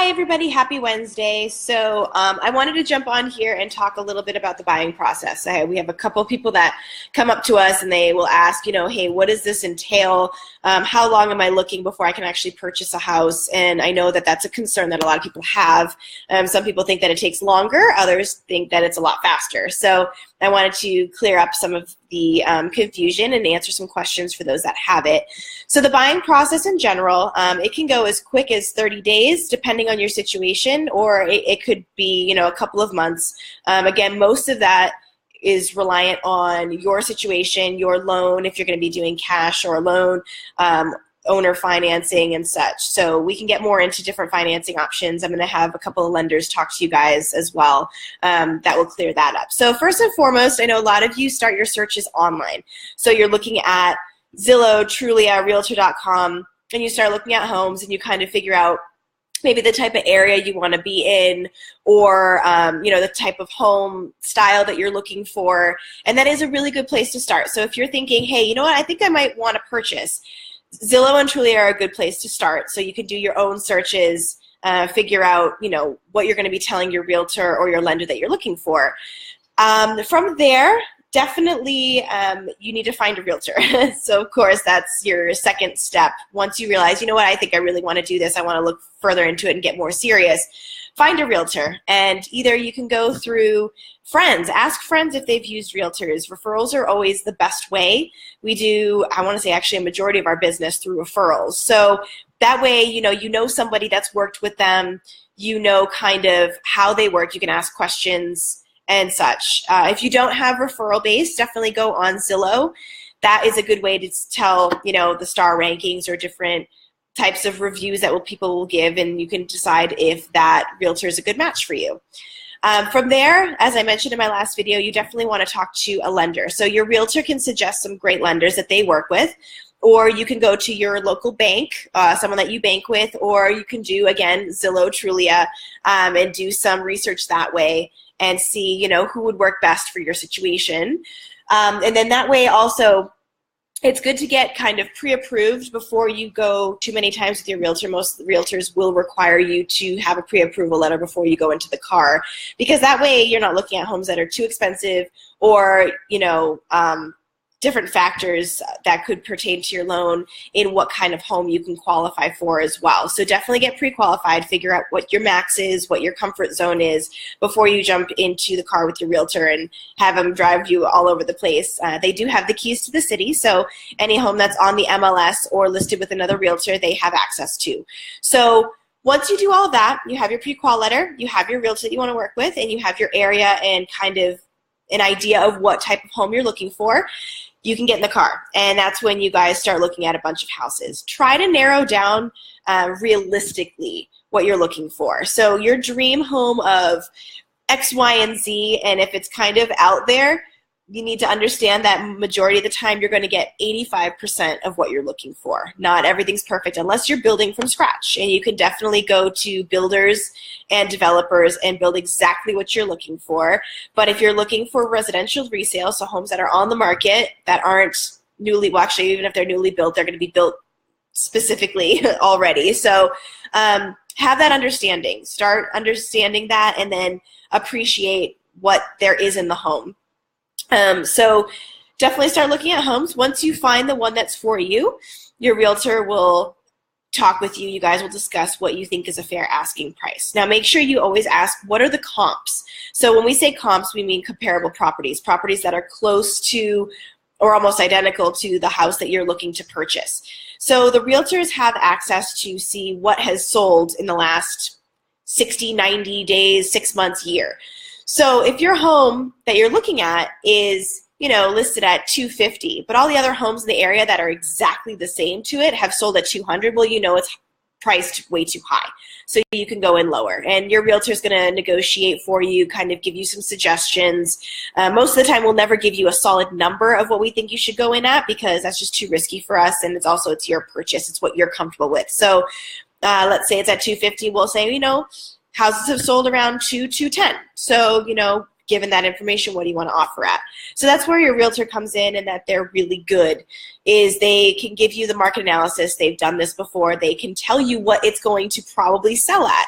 Hi, everybody. Happy Wednesday. So I wanted to jump on here and talk a little bit about the buying process. We have a couple of people that come up to us and they will ask, hey, what does this entail? How long am I looking before I can actually purchase a house? And I know that that's a concern that a lot of people have. Some people think that it takes longer. Others think that it's a lot faster. So I wanted to clear up some of the confusion and answer some questions for those that have it. So the buying process in general, it can go as quick as 30 days, depending on your situation, or it could be, a couple of months. Again, most of that is reliant on your situation, your loan, if you're going to be doing cash or a loan, owner financing and such. So we can get more into different financing options. I'm going to have a couple of lenders talk to you guys as well that will clear that up. So first and foremost, I know a lot of you start your searches online. So you're looking at Zillow, Trulia, Realtor.com, and you start looking at homes and you kind of figure out maybe the type of area you want to be in, or the type of home style that you're looking for. And that is a really good place to start. So if you're thinking, hey, you know what, I think I might want to purchase, Zillow and Trulia are a good place to start. So you can do your own searches, figure out, what you're going to be telling your realtor or your lender that you're looking for. From there, definitely you need to find a realtor. So of course, that's your second step. Once you realize, you know what, I think I really want to do this, I want to look further into it and get more serious, find a realtor. And either you can go through friends, ask friends if they've used realtors. Referrals are always the best way. We do, I want to say actually a majority of our business through referrals. So that way, you know somebody that's worked with them, kind of how they work, you can ask questions and such. If you don't have referral base, definitely go on Zillow. That is a good way to tell, the star rankings or different types of reviews that people will give, and you can decide if that realtor is a good match for you. From there, as I mentioned in my last video, you definitely want to talk to a lender. So your realtor can suggest some great lenders that they work with, or you can go to your local bank, someone that you bank with, or you can do, again, Zillow, Trulia, and do some research that way and see, who would work best for your situation. And then that way also, it's good to get kind of pre-approved before you go too many times with your realtor. Most realtors will require you to have a pre-approval letter before you go into the car, because that way you're not looking at homes that are too expensive or, different factors that could pertain to your loan in what kind of home you can qualify for as well. So definitely get pre-qualified, figure out what your max is, what your comfort zone is before you jump into the car with your realtor and have them drive you all over the place. They do have the keys to the city, so any home that's on the MLS or listed with another realtor, they have access to. So once you do all that, you have your pre-qual letter, you have your realtor that you want to work with, and you have your area and kind of an idea of what type of home you're looking for, you can get in the car. And that's when you guys start looking at a bunch of houses. Try to narrow down realistically what you're looking for. So your dream home of X, Y, and Z, and if it's kind of out there, you need to understand that majority of the time you're going to get 85% of what you're looking for. Not everything's perfect unless you're building from scratch. And you can definitely go to builders and developers and build exactly what you're looking for. But if you're looking for residential resale, so homes that are on the market that aren't newly, well, actually, even if they're newly built, they're going to be built specifically already. So have that understanding. Start understanding that and then appreciate what there is in the home. So definitely start looking at homes. Once you find the one that's for you, your realtor will talk with you. You guys will discuss what you think is a fair asking price. Now make sure you always ask, what are the comps? So when we say comps, we mean comparable properties that are close to or almost identical to the house that you're looking to purchase. So the realtors have access to see what has sold in the last 60, 90 days, 6 months, year. So if your home that you're looking at is, listed at $250, but all the other homes in the area that are exactly the same to it have sold at $200, well, it's priced way too high. So you can go in lower, and your realtor is going to negotiate for you, kind of give you some suggestions. Most of the time, we'll never give you a solid number of what we think you should go in at, because that's just too risky for us, and it's your purchase. It's what you're comfortable with. So let's say it's at $250. We'll say, houses have sold around $210. So, given that information, what do you want to offer at? So that's where your realtor comes in, and that they're really good, is they can give you the market analysis. They've done this before. They can tell you what it's going to probably sell at.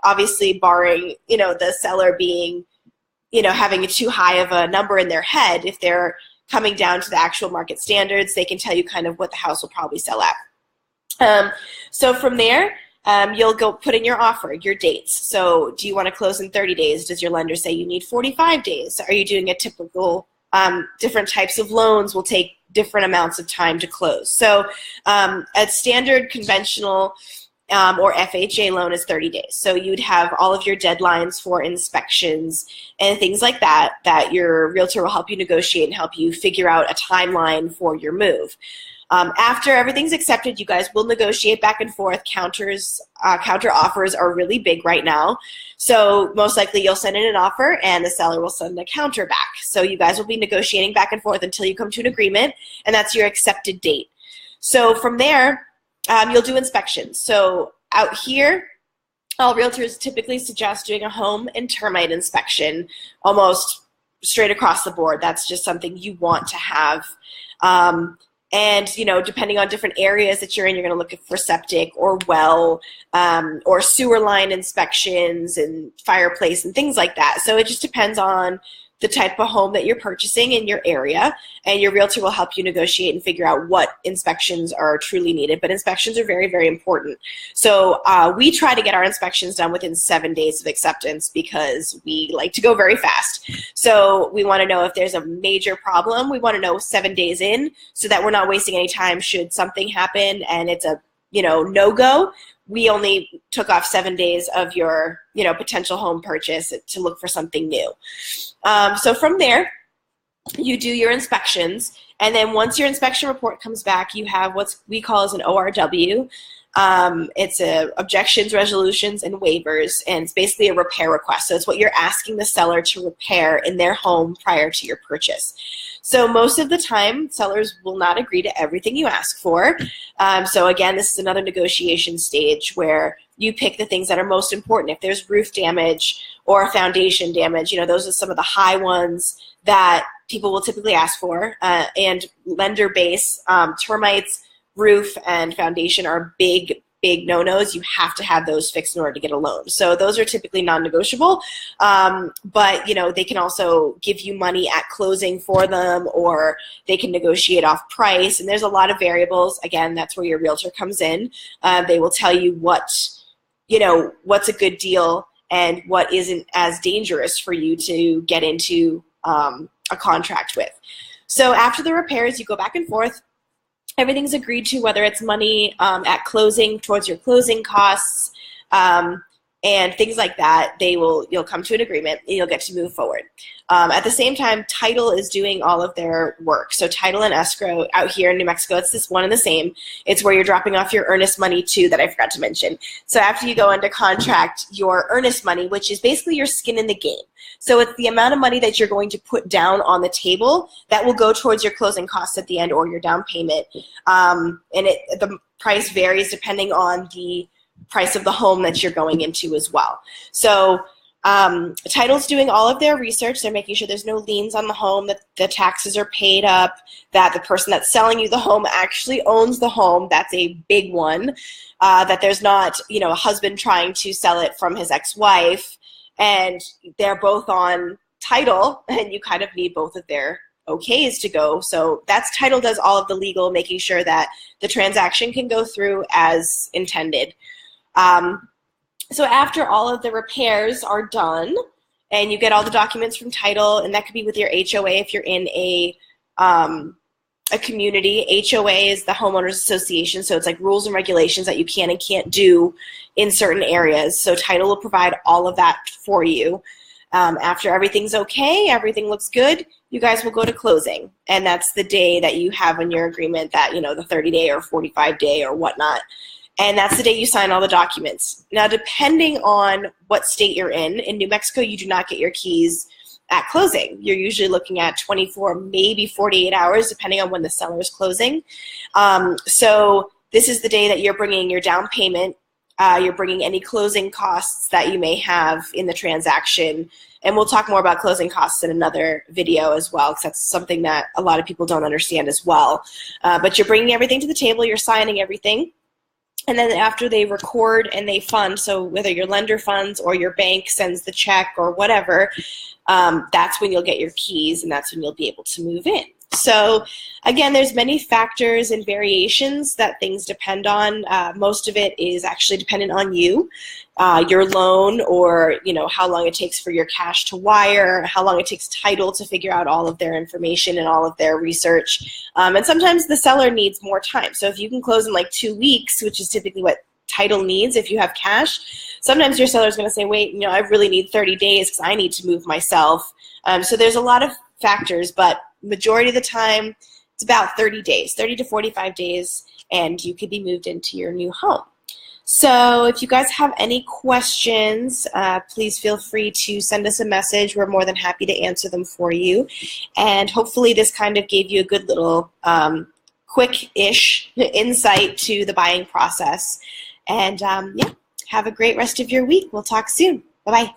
Obviously, barring, the seller being, having a too high of a number in their head. If they're coming down to the actual market standards, they can tell you kind of what the house will probably sell at. So from there, you'll go put in your offer, your dates. So do you want to close in 30 days? Does your lender say you need 45 days? Are you doing a typical, different types of loans will take different amounts of time to close. So a standard conventional or FHA loan is 30 days. So you'd have all of your deadlines for inspections and things like that, that your realtor will help you negotiate and help you figure out a timeline for your move. After everything's accepted, you guys will negotiate back and forth. Counter offers are really big right now. So most likely you'll send in an offer and the seller will send a counter back. So you guys will be negotiating back and forth until you come to an agreement, and that's your accepted date. So from there, you'll do inspections. So out here, all realtors typically suggest doing a home and termite inspection almost straight across the board. That's just something you want to have. And, depending on different areas that you're in, you're going to look for septic or well or sewer line inspections and fireplace and things like that. So it just depends on the type of home that you're purchasing in your area, and your realtor will help you negotiate and figure out what inspections are truly needed. But inspections are very, very important. So we try to get our inspections done within 7 days of acceptance because we like to go very fast. So we want to know if there's a major problem. We want to know 7 days in so that we're not wasting any time should something happen and it's a no-go. We only took off 7 days of your, potential home purchase to look for something new. So from there, you do your inspections, and then once your inspection report comes back, you have what we call as an ORW. It's objections, resolutions, and waivers, and it's basically a repair request. So it's what you're asking the seller to repair in their home prior to your purchase. So most of the time, sellers will not agree to everything you ask for. So again, this is another negotiation stage where you pick the things that are most important. If there's roof damage or foundation damage, those are some of the high ones that people will typically ask for. And lender base, termites, roof, and foundation are big no-nos. You have to have those fixed in order to get a loan. So those are typically non-negotiable, but they can also give you money at closing for them, or they can negotiate off price. And there's a lot of variables. Again, that's where your realtor comes in. They will tell you what's a good deal and what isn't as dangerous for you to get into a contract with. So after the repairs, you go back and forth. Everything's agreed to, whether it's money at closing towards your closing costs and things like that. You'll come to an agreement and you'll get to move forward. At the same time, title is doing all of their work. So title and escrow out here in New Mexico, it's this one and the same. It's where you're dropping off your earnest money too, that I forgot to mention. So after you go into contract, your earnest money, which is basically your skin in the game. So it's the amount of money that you're going to put down on the table that will go towards your closing costs at the end or your down payment. And the price varies depending on the price of the home that you're going into as well. So title's doing all of their research. They're making sure there's no liens on the home, that the taxes are paid up, that the person that's selling you the home actually owns the home. That's a big one. That there's not, a husband trying to sell it from his ex-wife, and they're both on title, and you kind of need both of their okays to go. So that's title does all of the legal, making sure that the transaction can go through as intended. So after all of the repairs are done and you get all the documents from title, and that could be with your HOA if you're in a community. HOA is the homeowners association, so it's like rules and regulations that you can and can't do in certain areas. So title will provide all of that for you. After everything's okay, everything looks good, you guys will go to closing, and that's the day that you have in your agreement that, the 30-day or 45-day or whatnot. And that's the day you sign all the documents. Now, depending on what state you're in New Mexico, you do not get your keys at closing. You're usually looking at 24, maybe 48 hours, depending on when the seller is closing. So this is the day that you're bringing your down payment You're bringing any closing costs that you may have in the transaction. And we'll talk more about closing costs in another video as well, because that's something that a lot of people don't understand as well. But you're bringing everything to the table, you're signing everything. And then after they record and they fund, so whether your lender funds or your bank sends the check or whatever, that's when you'll get your keys, and that's when you'll be able to move in. So again, there's many factors and variations that things depend on. Most of it is actually dependent on you, your loan, or how long it takes for your cash to wire, how long it takes title to figure out all of their information and all of their research. And sometimes the seller needs more time. So if you can close in like 2 weeks, which is typically what title needs if you have cash, sometimes your seller is going to say, wait, I really need 30 days because I need to move myself. So there's a lot of factors, but majority of the time it's about 30 days, 30 to 45 days, and you could be moved into your new home. So if you guys have any questions, please feel free to send us a message. We're more than happy to answer them for you. And hopefully this kind of gave you a good little quick-ish insight to the buying process. And yeah, have a great rest of your week. We'll talk soon. Bye-bye.